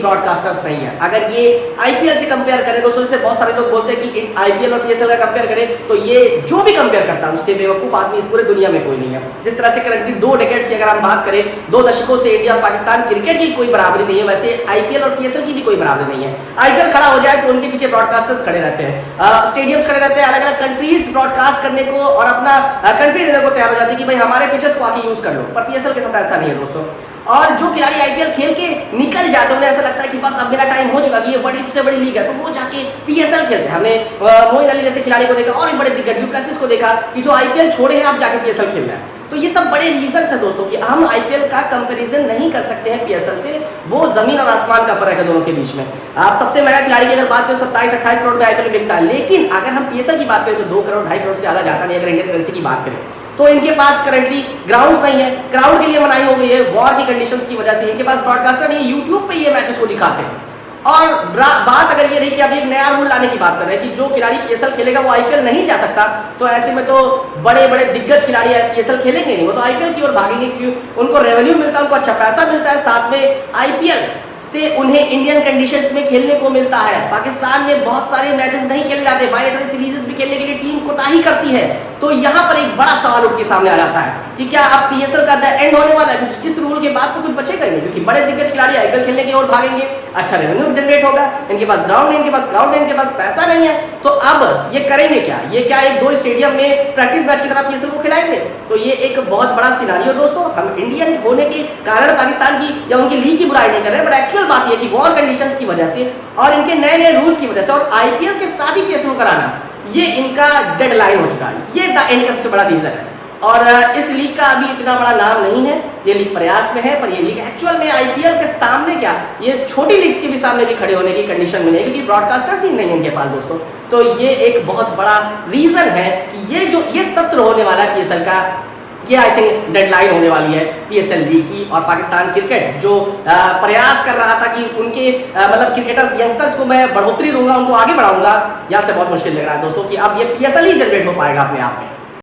Broadcasters नहीं है। अगर ये आईपीएल से कंपेयर करें दोस्तों, से बहुत सारे लोग बोलते हैं कि आईपीएल और पीएसएल का कंपेयर करें तो ये जो भी कंपेयर करता है उससे बेवकूफ आदमी इस पूरे दुनिया में कोई नहीं है। जिस तरह से करंटली 2 डेकेड्स की अगर हम बात करें, 2 दशकों से इंडिया और पाकिस्तान क्रिकेट की कोई बराबरी नहीं है, वैसे आईपीएल और पीएसएल की भी कोई बराबरी नहीं है। आईपीएल खड़ा हो जाए तो उनके पीछे ब्रॉडकास्टर्स खड़े रहते हैं, स्टेडियम्स खड़े रहते हैं, अलग अलग कंट्रीज ब्रॉडकास्ट करने को और अपना कंट्री देने को तैयार हो जाती है कि भाई हमारे पिचेस को आके यूज कर लो। पर पीएसएल के साथ ऐसा नहीं है दोस्तों। और जो खिलाड़ी आईपीएल खेल के निकल जाते हैं, उन्हें ऐसा लगता है कि बस अब मेरा टाइम हो चुका, कि ये बड़ी से बड़ी लीग है, तो वो जाके पीएसएल खेलते हैं। हमने मोइन अली जैसे खिलाड़ी को देखा और भी बड़े दिग्गज ड्यूप्लेसिस को देखा कि जो आईपीएल छोड़े हैं अब जाके पीएसएल खेल रहे हैं। तो ये सब बड़े रीजंस है दोस्तों कि हम आईपीएल का कंपैरिजन नहीं कर सकते हैं पीएसएल से। वो जमीन और आसमान का फर्क है दोनों के बीच में। आप सबसे महंगा खिलाड़ी की अगर बात करें 27-28 करोड़ में आईपीएल बिकता है, लेकिन अगर हम पीएसएल की बात करें तो 2 करोड़ 2.5 करोड़ से ज्यादा जाता नहीं। अगर इंडियन करेंसी की बात करें तो इनके पास करंटली ग्राउंड्स नहीं है, क्राउड के लिए मनाही हो गई है वॉर की कंडीशंस की वजह से। इनके पास ब्रॉडकास्टर नहीं है, यूट्यूब पे ये मैचेस को दिखाते हैं। और बात अगर ये रही कि अभी एक नया रूल लाने की बात कर रहे हैं कि जो खिलाड़ी पीएसएल खेलेगा वो आईपीएल नहीं जा सकता, तो ऐसे में तो बड़े बड़े दिग्गज खिलाड़ी पीएसएल खेलेंगे नहीं, वो तो आईपीएल की ओर भागेंगे क्योंकि उनको रेवेन्यू मिलता है, उनको अच्छा पैसा मिलता है, साथ में आईपीएल से उन्हें इंडियन कंडीशंस में खेलने को मिलता है। पाकिस्तान में बहुत सारे मैचेस नहीं खेले जाते, बायलैटरल सीरीज भी खेलने के लिए टीम कोताही करती है। तो यहाँ पर एक बड़ा सवाल उठ के सामने आ जाता है कि क्या अब पीएसएल का द एंड होने वाला है, क्योंकि इस रूल के बाद तो कुछ बचेगा नहीं, क्योंकि बड़े दिग्गज खिलाड़ी आईपीएल खेलने की ओर भागेंगे, अच्छा रेवेन्यू जनरेट होगा, इनके पास ग्राउंड नहीं, इनके पास क्राउड नहीं, इनके पास पैसा नहीं है। तो अब ये करेंगे क्या? ये क्या एक 2 स्टेडियम में प्रैक्टिस मैच की तरह पीएसएल को खिलाएंगे? तो ये एक बहुत बड़ा सिनारियो दोस्तों। हम इंडियन होने के कारण पाकिस्तान की या उनकी लीग की बुराई नहीं कर रहे, बट एक्चुअल बात यह कि वॉर कंडीशंस की वजह से और इनके नए नए रूल्स की वजह से और आईपीएल के साथ ही पीएसएल को कराना, ये इनका डेडलाइन हो चुका है। ये द एंड का सबसे बड़ा रीजन है। और इस लीग का अभी इतना बड़ा नाम नहीं है, ये लीग प्रयास में है, पर ये लीग एक्चुअल में आईपीएल के सामने क्या, ये छोटी लीग्स के भी सामने भी खड़े होने की कंडीशन में नहीं है, क्योंकि ब्रॉडकास्टर्स ही नहीं है इनके पास दोस्तों। तो ये एक बहुत बड़ा रीजन है कि ये सत्र होने वाला है पीएसएल का, ये आई थिंक डेडलाइन होने वाली है पीएसएल लीग की। और पाकिस्तान क्रिकेट जो प्रयास कर रहा था कि उनके मतलब क्रिकेटर्स यंगस्टर्स को मैं बढ़ोतरी दूंगा, उनको आगे बढ़ाऊंगा, यहाँ से बहुत मुश्किल लग रहा है दोस्तों कि अब ये पीएसएल ही जनरेट हो पाएगा अपने आप में।